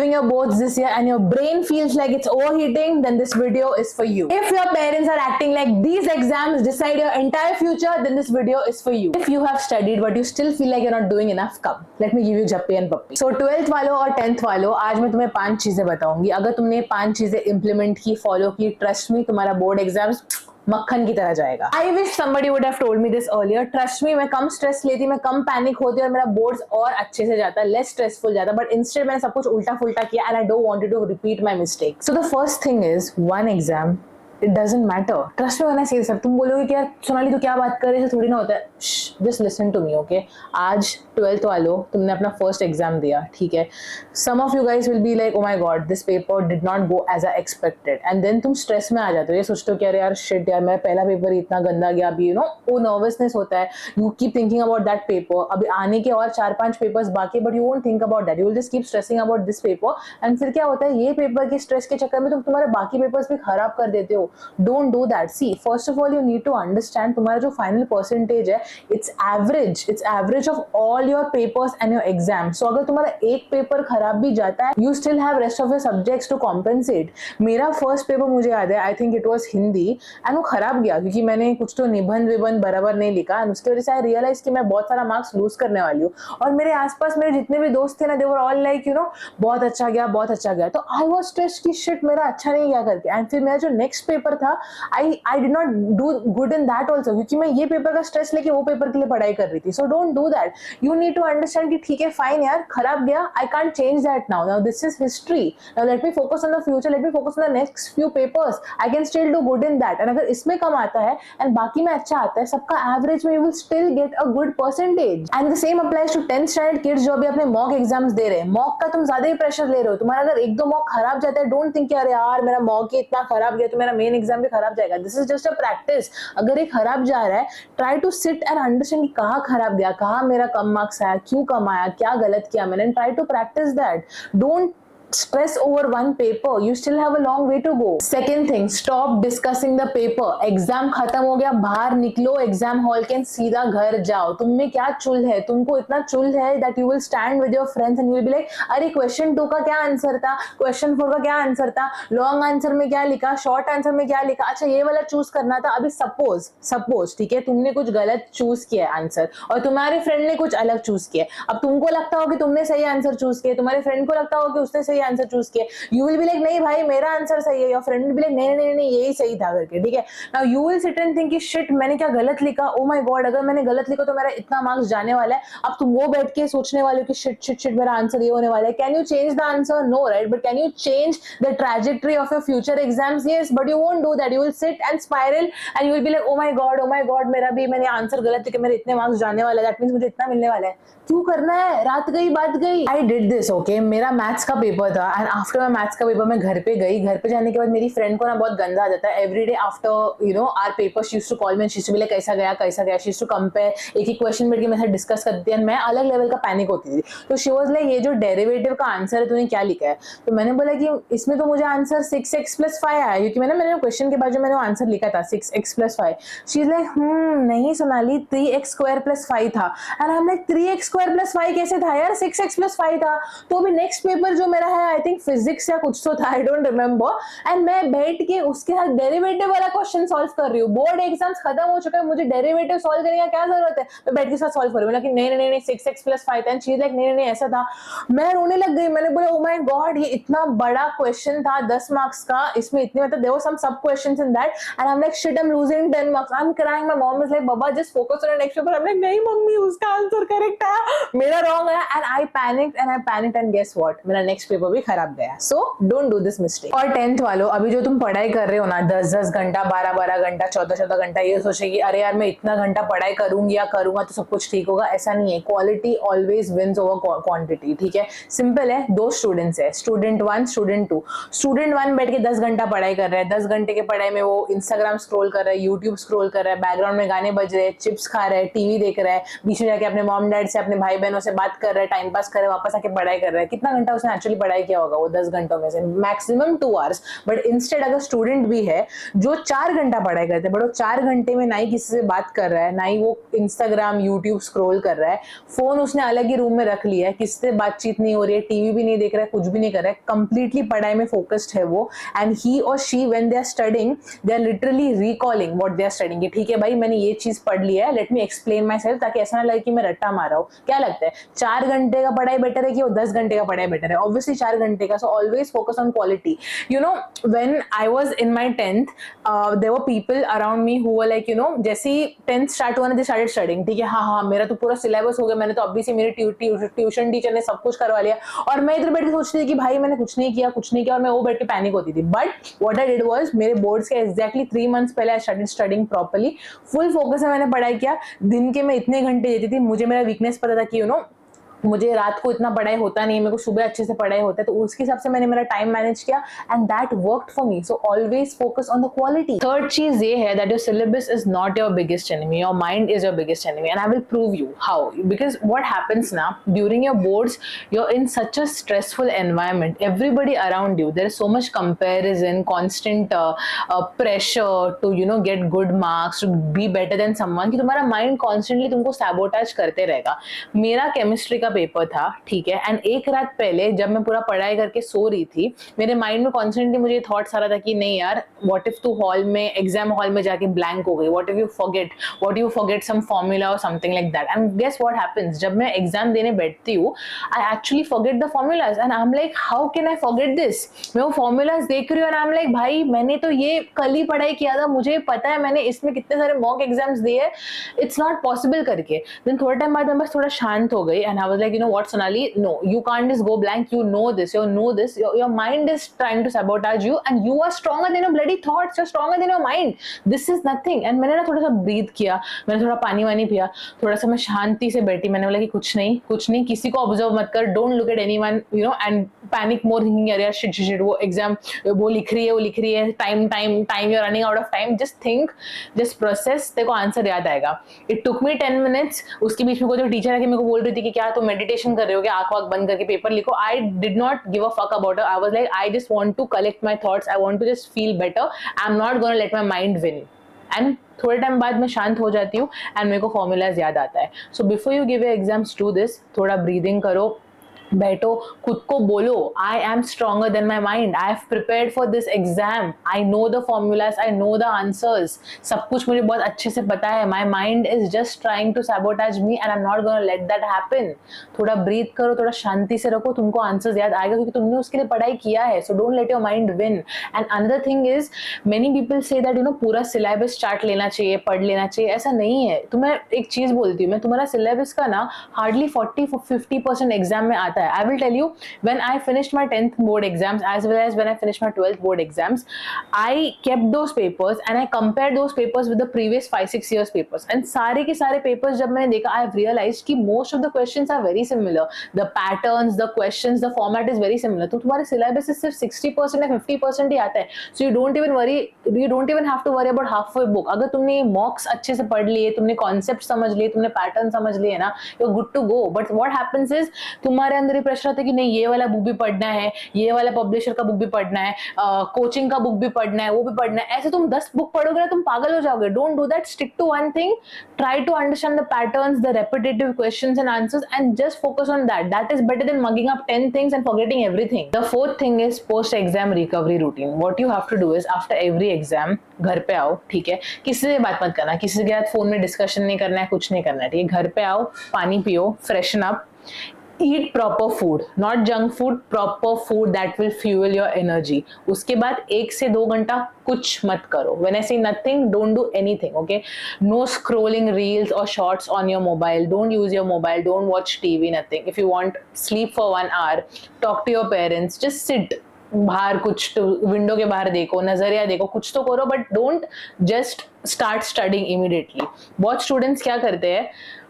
doing your boards this year and your brain feels like it's overheating, then this video is for you. If your parents are acting like these exams decide your entire future, then this video is for you. If you have studied but you still feel like you're not doing enough, come, let me give you Jappi and Pappi. So 12th वालों और 10th वालों, आज मैं तुम्हें 5 चीजें बताऊंगी. अगर तुमने 5 चीजें इंप्लीमेंट की, फॉलो की, ट्रस्ट मी, तुम्हारा बोर्ड एग्जाम्स मक्खन की तरह जाएगा. I wish somebody would have told me this earlier. Trust me, मैं कम स्ट्रेस लेती, मैं कम पैनिक होती और मेरा बोर्ड्स और अच्छे से जाता, लेस स्ट्रेसफुल जाता. बट इंस्टेड मैंने सब कुछ उल्टा फुल्टा किया and I don't want to repeat my mistake. So the first thing is one exam. It doesn't matter. Trust me when I say this. तुम बोलोगे कि यार सोनाली तो क्या बात कर रही है, थोड़ी ना होता है. Just listen to me, okay? आज 12th वालों तुमने अपना फर्स्ट एग्जाम दिया, ठीक है. Some of you guys will be like, oh my god, this paper did not go as I expected. And then तुम स्ट्रेस में आ जाते हो, ये सोचते हो कि अरे यार शिट यार मेरा पहला पेपर इतना गंदा गया. अभी वो नर्वसनेस होता है. You keep thinking about that paper. अभी आने के और 4-5 पेपर्स बाकी, but you won't think about that. You will just keep stressing about this paper. And फिर क्या होता है, ये पेपर के स्ट्रेस के चक्कर में तुम तुम्हारे बाकी पेपर्स भी खराब कर देते हो. Don't do that. See, first of all, you need to understand तुम्हारा जो final percentage है, it's average. It's average of all your papers and your exams. So अगर तुम्हारा एक पेपर खराब भी जाता है, you still have rest of your subjects to compensate. मेरा first paper मुझे याद है, I think it was Hindi, and वो खराब गया क्योंकि मैंने कुछ तो निबंध विबंध बराबर नहीं लिखा, and उसके वजह से I realized कि मैं बहुत सारा मार्क्स लूज करने वाली हूँ. और मेरे आसपास मेरे जितने भी दोस्त थे ना, they were all like बहुत अच्छा गया, बहुत अच्छा गया. तो I was stressed कि shit मेरा अच्छा नहीं गया करके. And फिर मेरा जो next पेपर था, I did not do good in that also क्योंकि मैं ये पेपर का स्ट्रेस लेके वो पेपर के लिए पढ़ाई कर रही थी. So don't do that. You need to understand कि ठीक है फाइन यार, खराब गया, I can't change that now. Now this is history. Now let me focus on the future. Let me focus on the next few papers. I can still do good in that. And अगर इसमें कम आता है and बाकी में अच्छा आता है, सबका एवरेज में you will still get a good percentage. And the same applies to 10th standard kids जो अभी अपने मॉक एग्जाम्स दे रहे हैं. मॉक का तुम ज्यादा ही प्रेशर ले रहे हो. तुम्हारा अगर 1-2 मॉक खराब जाता है, डोंट थिंक यार यार मेरा मॉक ही इतना खराब गया तो मेरा मेन एग्जाम भी खराब जाएगा. This is just a practice. अगर ये खराब जा रहा है, try to sit and understand कि कहाँ खराब गया, कहाँ मेरा कम मार्क्स आया, क्यों कम आया, क्या गलत किया मैंने. Try to practice that. Don't stress over one paper. You still have a long way to go. Second thing, stop discussing the paper. Exam खत्म हो गया, बाहर निकलो एग्जाम हॉल के, सीधा घर जाओ. तुम में क्या चुल है, तुमको इतना चुल है that you will stand with your friends and you will be like, अरे क्वेश्चन 2 का क्या आंसर था, क्वेश्चन 4 का क्या आंसर था, लॉन्ग आंसर में क्या लिखा, शॉर्ट आंसर में क्या लिखा, अच्छा ये वाला चूज करना था. अभी सपोज ठीक है, तुमने कुछ गलत चूज किया आंसर और तुम्हारे फ्रेंड ने कुछ अलग चूज किया. अब तुमको लगता हो कि तुमने सही आंसर चूज किया, तुम्हारे फ्रेंड को लगता हो कि उसने आंसर चूज किया. यू विल बी लाइक नहीं भाई मेरा आंसर सही है. Your friend will be like नहीं यही सही था करके. ठीक है, now you will sit and think कि शिट मैंने क्या गलत लिखा, ओ माय गॉड अगर मैंने गलत लिखा तो मेरा इतना मार्क्स जाने वाला है. अब तुम वो बैठ के सोचने वाले हो कि शिट मेरा आंसर ये होने वाला है. Can you change the answer? No, right? But can you change the trajectory of your future exams? Yes, but you won't do that. You will sit and spiral and you will be like oh my god मैंने answer गलत लिखा, मेरे इतने marks जाने वाला है, that means मुझे इतना मिलने वाला है. क्यों करना है, रात गई बात गई. I did this, okay. मेरा मैथ्स का पेपर था एंड आफ्टर माय मैथ्स का पेपर मैं घर पे गई. घर पे जाने के बाद मेरी फ्रेंड को ना बहुत गंदा आ जाता है. Everyday after our paper she used to call me and she used to be like कैसा गया. शी यूज्ड टू कंपेयर, एक ही क्वेश्चन बैठ के मेरे साथ डिस्कस करती है. मैं अलग लेवल का पैनिक होती थी. तो शी वाज लाइक ये जो डेरिवेटिव का आंसर है तूने क्या लिखा है. तो मैंने बोला कि इसमें तो मुझे आंसर 6x + 5 आया क्योंकि मैंने क्वेश्चन के बाद जो मैंने आंसर लिखा था 6x + 5. शी इज लाइक नहीं सोनाली 3x² + 5 था. And I am like 3x² + 5 कैसे था यार, 6x + 5 था. तो अभी नेक्स्ट पेपर जो मेरा है आई थिंक फिजिक्स या कुछ तो था, आई डोंट रिमेंबर. एंड मैं बैठ के उसके साथ डेरिवेटिव वाला क्वेश्चन सॉल्व कर रही हूँ. बोर्ड एग्जाम्स खत्म हो चुका है, मुझे डेरिवेटिव सॉल्व करने का क्या जरूरत है. मैं बैठ के साथ सॉल्व कर रही हूँ कि नहीं 6x + 5 था. एंड शी इज लाइक नहीं ऐसा था. मैं रोने लग गई. मैंने बोला ओ माय गॉड ये इतना बड़ा क्वेश्चन था 10 मार्क्स का, इसमें इतने मतलब there were some sub questions in that and I am like shit I am losing 10 marks. I am crying. My mom is like बाबा just focus on next paper. I am like नहीं मम्मी उसका answer correct था, मेरा wrong है. And I panicked and guess what, मेरा next paper भी खराब गया. So don't do this mistake. और 10th वालों अभी जो तुम पढ़ाई कर रहे हो ना 10-10 घंटा 12-12 घंटा 14-14 घंटा, ये सोचे कि अरे यार मैं इतना घंटा पढ़ाई करूंगी या करूंगा तो सब कुछ ठीक होगा. ऐसा नहीं है. Quality always wins over quantity. ठीक है, सिंपल है. 2 स्टूडेंट्स है, स्टूडेंट 1 स्टूडेंट 2. स्टूडेंट 1 बैठ के 10 घंटा पढ़ाई कर रहा है. 10 घंटे के पढ़ाई में वो इंस्टाग्राम स्क्रॉल कर रहा है, यूट्यूब स्क्रॉल कर रहा है, बैकग्राउंड में गाने बज रहे हैं, चिप्स खा रहा है, टीवी देख रहा है, बीच में जाके अपने मॉम डैड से अपने भाई बहनों से बात कर रहा है, टाइम पास कर रहा है, वापस आके पढ़ाई कर रहा है. कितना घंटा उसने एक्चुअली पढ़ाई पढ़ाई किया होगा वो 10 घंटों में से, मैक्सिमम 2 आवर्स। बट इंस्टेड अगर स्टूडेंट भी है जो 4 घंटा पढ़ाई करते हैं, बट वो 4 घंटे में ना ही किसी से बात कर रहा है, ना ही वो इंस्टाग्राम यूट्यूब स्क्रॉल कर रहा है, फोन उसने अलग ही रूम में रख लिया है, किसी से बातचीत नहीं हो रही है, टीवी भी नहीं देख रहा है, कुछ भी नहीं कर रहा है, कंप्लीटली पढ़ाई में फोकस्ड है वो, एंड ही और she when they are studying they are literally recalling what they are studying. ठीक है भाई, मैंने ये चीज पढ़ लिया है, let me explain myself, ताकि ऐसा ना लगे कि मैं रट्टा मार रहा हूँ। क्या लगता है 4 घंटे का पढ़ाई बेटर है कि वो 10 घंटे का पढ़ाई बेटर है? ऑब्वियसली 4 घंटे का। So always focus on quality. You know, when I was in my 10th there were people around me who were like, you know, जैसे ही 10th स्टार्ट हुआ ना, दे स्टार्टेड स्टडिंग। ठीक है, हाँ, मेरा तो पूरा सिलेबस हो गया, मैंने तो अभी से मेरे ट्यूशन टीचर ने सब कुछ करवा लिया, और मैं इधर बैठ के सोचती थी कि भाई मैंने कुछ नहीं किया, और मैं वो बैठ के पैनिक होती थी। But what I did was, मेरे बोर्ड्स के एग्जैक्टली 3 months पहले I started studying properly, full focus में मैंने पढ़ाई किया। दिन के मैं इतने घंटे देती थी, मुझे मेरा वीकनेस पता था कि यू नो मुझे रात को इतना पढ़ाई होता नहीं, मेरे को सुबह अच्छे से पढ़ाई होता है, तो उसके हिसाब से मैंने मेरा टाइम मैनेज किया, and that worked for me. So always focus on the quality. Third चीज ये है that your syllabus is not your biggest enemy, your mind is your biggest enemy, and I will prove you how. Because what happens ना, during your boards you are in such a stressful environment, everybody around you, there is so much comparison, constant pressure to you know get good marks, to be better than someone, कि तुम्हारा mind constantly तुमको sabotage करते रहेगा। मेरा chemistry का paper था, ठीक है, एंड एक रात पहले जब मैं पूरा पढ़ाई करके सो रही थी, मेरे माइंड में कॉन्स्टेंटली मुझे थॉट्स आ रहा था कि नहीं यार, व्हाट इफ तू हॉल में, एग्जाम हॉल में जाके ब्लैंक हो गई, what if you forget some formula और something like that. And guess what happens, जब मैं एग्जाम देने बैठती हूँ, I actually forget the formulas, and I am like how can I forget this. मैं वो फॉर्मूलाज देख रही हूँ, एंड आई एम लाइक भाई मैंने तो ये कल ही पढ़ाई किया था, मुझे पता है, मैंने इसमें कितने सारे मॉक एग्जाम्स दिए, इट्स नॉट पॉसिबल करके। देन थोड़ा टाइम बाद मैं बस थोड़ा शांत हो गई, and I was like, you know what Sonali, no, you can't just go blank. You know this, your mind is trying to sabotage you, and you are stronger than your bloody thoughts, you're stronger than your mind. This is nothing. And मैंने ना थोड़ा सा breathe किया, मैंने थोड़ा पानी वानी पिया, थोड़ा सा मैं शांति से बैठी, मैंने बोला कि कुछ नहीं, किसी को ऑब्जर्व मत कर, don't look at anyone, you know, and panic more, thinking यार शिट, वो एग्जाम वो लिख रही है, time you are running out of time, just think, just process, तेरे को आंसर याद आएगा। It took me 10 minutes। उसके बीच में कोई जो टीचर है कि मेरे को बोल रही थी कि क्या तुम मेडिटेशन कर रहे हो क्या, आंख वाँख बंद करके पेपर लिखो। I did not give a fuck about it, I was like I just want to collect my thoughts, I want to just feel better, I am not gonna let my mind win. And थोड़े time बाद मैं शांत हो जाती हूँ, and मेरे को formulas याद आता है। So before you give exams do this, थोड़ा ब्रीदिंग करो, बैठो, खुद को बोलो I am stronger than my mind, I have prepared for this exam, I know the formulas, I know the answers, सब कुछ मुझे बहुत अच्छे से पता है, my mind is just trying to sabotage me and I am not gonna let that happen. थोड़ा breathe करो, थोड़ा शांति से रखो, तुमको आंसर्स याद आएगा क्योंकि तुमने उसके लिए पढ़ाई किया है। So don't let your mind win. And another thing is, many people say that you know पूरा सिलेबस चार्ट लेना चाहिए, पढ़ लेना चाहिए, ऐसा नहीं है। तो मैं एक चीज बोलती हूँ, मैं तुम्हारा सिलेबस का ना हार्डली 40-50% एग्जाम में आता है। I will tell you, when I finished my 10th board exams as well as when I finished my 12th board exams, I kept those papers and I compared those papers with the previous 5-6 years papers, and सारे के सारे papers जब मैंने देखा, I have realized कि most of the questions are very similar, the patterns, the questions, the format is very similar। तो तुम्हारे syllabus से सिर्फ 60% या 50% ही आता है। So you don't even have to worry about half of a book। अगर तुमने mocks अच्छे से पढ़ लिए, तुमने concept समझ लिए, तुमने pattern समझ लिए ना, you're good to go। But what happens is, तुम्हारे अंदर प्रेशर आता है कि नहीं ये वाला बुक भी पढ़ना है, ये वाला पब्लिशर का बुक भी पढ़ना है, कोचिंग का बुक भी पढ़ना है, वो भी पढ़ना है। ऐसे तुम 10 बुक पढ़ोगे ना, तुम पागल हो जाओगे। Don't do that, stick to one thing, try to understand the patterns, the repetitive questions and answers, and just focus on that. That is better than mugging up 10 things and forgetting everything. The fourth thing is post exam recovery routine. What you have to do is, after every exam घर पे आओ, ठीक है, किसी से बात मत करना, किसी के साथ फोन में डिस्कशन नहीं करना है, कुछ नहीं करना है, ठीक है। घर पे आओ, पानी पियो, freshen up, eat proper food, not junk food, proper food that will fuel your energy। उसके बाद 1 से 2 घंटा कुछ मत करो। When I say nothing, don't do anything, okay? No scrolling reels or shorts on your mobile, don't use your mobile, don't watch TV, nothing। If you want, sleep for 1 hour, talk to your parents, just sit बाहर, कुछ तो window के बाहर देखो, नजरिया देखो, कुछ तो करो, but don't just start studying immediately. बहुत स्टूडेंट्स क्या करते हैं,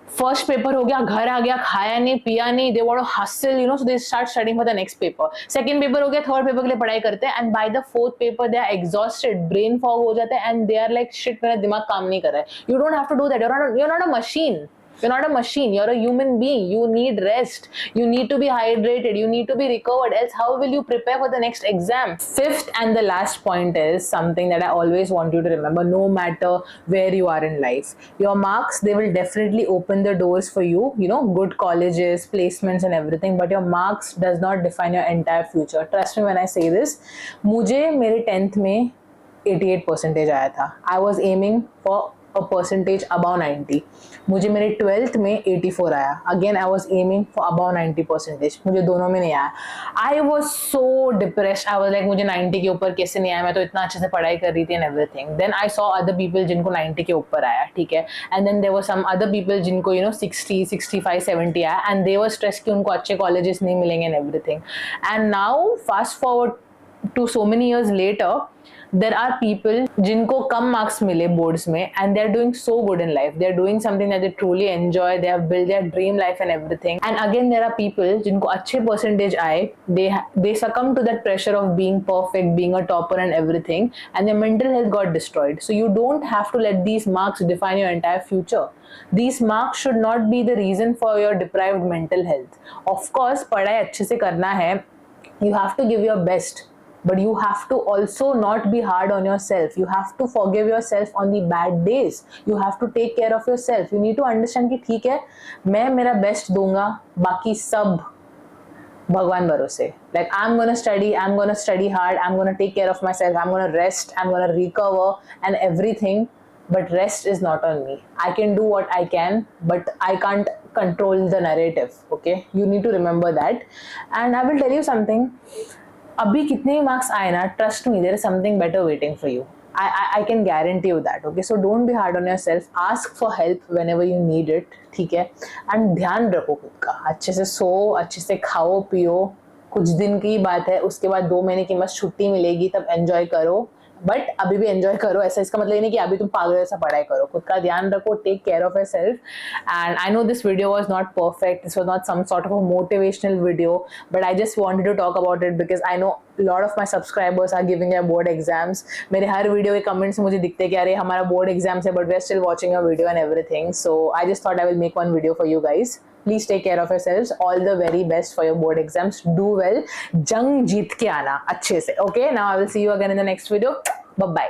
फर्स्ट पेपर हो गया, घर आ गया, खाया नहीं पिया नहीं, they want to hustle, you know, so they start studying for the next paper. Second paper हो गया, थर्ड पेपर के लिए पढ़ाई करते हैं, and by the fourth paper they are exhausted, brain fog हो जाता है, and they are like shit, मेरा दिमाग काम नहीं कर रहा है। You don't have to do that, you are not a machine. You're not a machine. You're a human being. You need rest. You need to be hydrated. You need to be recovered. Else, how will you prepare for the next exam? Fifth and the last point is something that I always want you to remember, no matter where you are in life. Your marks, they will definitely open the doors for you, you know, good colleges, placements and everything, but your marks does not define your entire future. Trust me when I say this. मुझे मेरे 10th में 88% आया था. I was aiming for a percentage above 90. मुझे मेरे 12th में 84 आया. Again I was aiming for above 90%. मुझे दोनों में नहीं आया. I was so depressed. I was like मुझे 90 के ऊपर कैसे नहीं आया, मैं तो इतना अच्छे से पढ़ाई कर रही थी and everything. Then I saw other people जिनको 90 के ऊपर आया, ठीक है. And then there were some other people जिनको 60, 65, 70 आया and they were stressed कि उनको अच्छे colleges नहीं मिलेंगे and everything. And now fast forward to so many years later, there are people जिनको कम मार्क्स मिले बोर्ड्स में and they are doing so good in life. They are doing something that they truly enjoy. They have built their dream life and everything. And again there are people जिनको अच्छे percentage आए, they succumb to that pressure of being perfect, being a topper and everything, and their mental health got destroyed. So you don't have to let these marks define your entire future. These marks should not be the reason for your deprived mental health. Of course पढ़ाई अच्छे से करना है, you have to give your best. But you have to also not be hard on yourself. You have to forgive yourself on the bad days. You have to take care of yourself. You need to understand कि ठीक है, मैं मेरा best दूंगा, बाकी सब भगवान भरोसे. Like I'm gonna study hard. I'm gonna take care of myself. I'm gonna rest. I'm gonna recover and everything. But rest is not on me. I can do what I can, but I can't control the narrative. Okay, you need to remember that. And I will tell you something. अभी कितने भी marks आए ना, trust me, there is something better waiting for you. I can guarantee you that. Okay, so don't be hard on yourself. Ask for help whenever you need it. ठीक है. And ध्यान रखो खुद का. अच्छे से सो, अच्छे से खाओ पियो. कुछ दिन की बात है, उसके बाद 2 महीने की मस्त छुट्टी मिलेगी, तब एंजॉय करो. बट अभी भी एंजॉय करो. ऐसा इसका मतलब ये नहीं कि अभी तुम पागल जैसा पढ़ाई करो. खुद का ध्यान रखो. Take care of yourself. And I know this video was not perfect. This was not some sort of a motivational video, but I just wanted to talk about it because I know lot of my subscribers are giving their board exams. मेरे हर video के comments मुझे दिखते हैं कि अरे हमारा board exams है, but we are still watching your video and everything. So I just thought I will make one video for you guys. Please take care of yourselves. All the very best for your board exams. Do well. जंग जीत के आना अच्छे से. Okay, now I will see you again in the next video. Bye bye.